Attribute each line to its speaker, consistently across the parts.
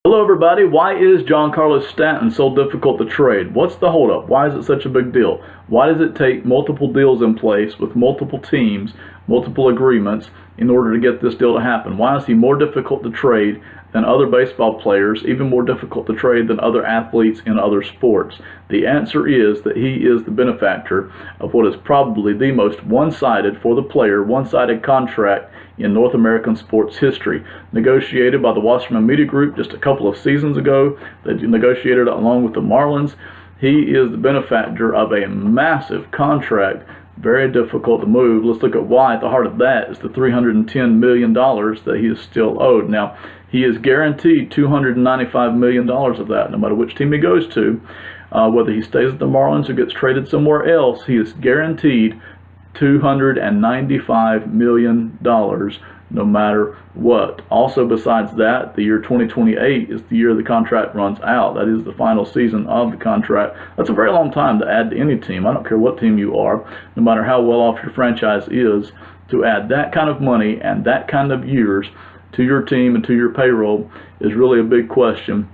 Speaker 1: Hello everybody, why is Giancarlo Stanton so difficult to trade? What's the holdup? Why is it such a big deal? Why does it take multiple deals in place with multiple teams, multiple agreements in order to get this deal to happen? Why is he more difficult to trade than other baseball players, even more difficult to trade than other athletes in other sports? The answer is that he is the benefactor of what is probably the most one-sided for the player, one-sided contract in North American sports history. Negotiated by the Wasserman Media Group just a couple of seasons ago. They negotiated it along with the Marlins. He is the benefactor of a massive contract, very difficult to move. Let's look at why. At the heart of that is the $310 million that he is still owed. Now, he is guaranteed $295 million of that, no matter which team he goes to. Whether he stays at the Marlins or gets traded somewhere else, he is guaranteed $295 million no matter what. Also, besides that, the year 2028 is the year the contract runs out. That is the final season of the contract. That's a very long time to add to any team. I don't care what team you are, no matter how well off your franchise is, to add that kind of money and that kind of years to your team and to your payroll is really a big question.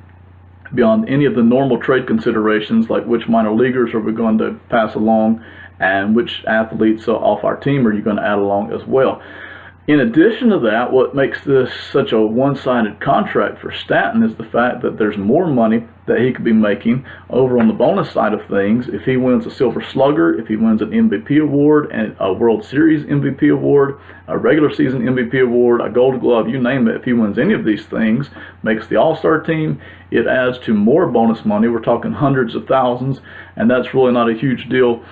Speaker 1: Beyond any of the normal trade considerations, like which minor leaguers are we going to pass along and which athletes off our team are you going to add along as well. In addition to that, what makes this such a one-sided contract for Stanton is the fact that there's more money that he could be making over on the bonus side of things if he wins a Silver Slugger, if he wins an MVP award, and a World Series MVP award, a regular season MVP award, a Gold Glove, you name it. If he wins any of these things, makes the All-Star team, it adds to more bonus money. We're talking hundreds of thousands, and that's really not a huge deal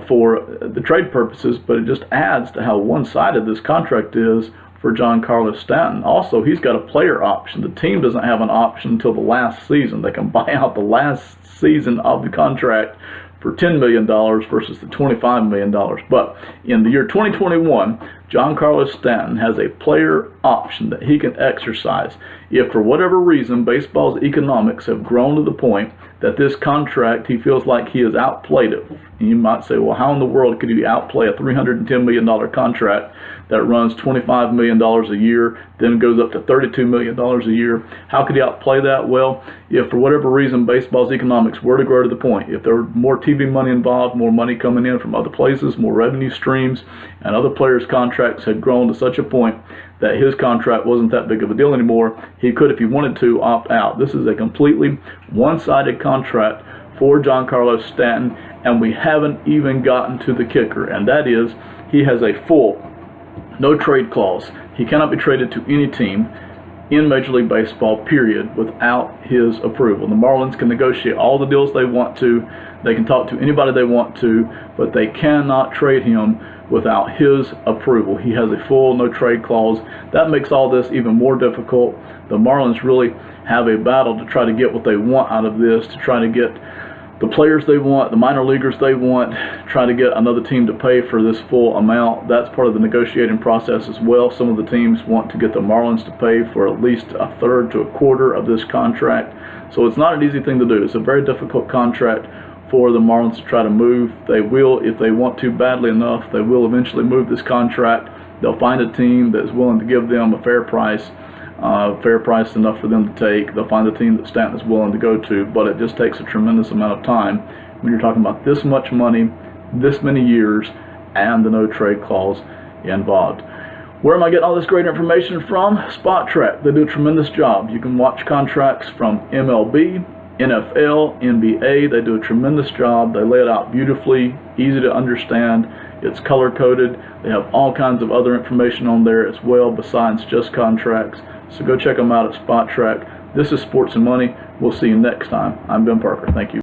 Speaker 1: for the trade purposes, but it just adds to how one-sided this contract is for Giancarlo Stanton. Also, he's got a player option. The team doesn't have an option until the last season. They can buy out the last season of the contract for $10 million versus the $25 million. But in the year 2021, Giancarlo Stanton has a player option that he can exercise if for whatever reason baseball's economics have grown to the point that this contract, he feels like he has outplayed it. And you might say, well, how in the world could he outplay a $310 million contract that runs $25 million a year, then goes up to $32 million a year? How could he outplay that? Well, if for whatever reason baseball's economics were to grow to the point, if there were more TV money involved, more money coming in from other places, more revenue streams, and other players' contracts had grown to such a point that his contract wasn't that big of a deal anymore, he could, if he wanted to, opt out. This is a completely one-sided contract for Giancarlo Stanton, and we haven't even gotten to the kicker, and that is he has a full no trade clause. He cannot be traded to any team in Major League Baseball, period, without his approval. The Marlins can negotiate all the deals they want to. They can talk to anybody they want to, but they cannot trade him without his approval. He has a full no trade clause. That makes all this even more difficult. The Marlins really have a battle to try to get what they want out of this, to try to get the players they want, the minor leaguers they want, try to get another team to pay for this full amount. That's part of the negotiating process as well. Some of the teams want to get the Marlins to pay for at least a third to a quarter of this contract. So it's not an easy thing to do. It's a very difficult contract for the Marlins to try to move. They will, if they want to badly enough, they will eventually move this contract. They'll find a team that is willing to give them a fair price enough for them to take. They'll find a team that Stanton is willing to go to, but it just takes a tremendous amount of time when you're talking about this much money, this many years, and the no trade clause involved. Where am I getting all this great information from? Spot Track. They do a tremendous job. You can watch contracts from MLB, NFL, NBA. They do a tremendous job. They lay it out beautifully, easy to understand. It's color coded. They have all kinds of other information on there as well besides just contracts. So go check them out at Spot Track. This is Sports and Money. We'll see you next time. I'm Ben Parker. Thank you.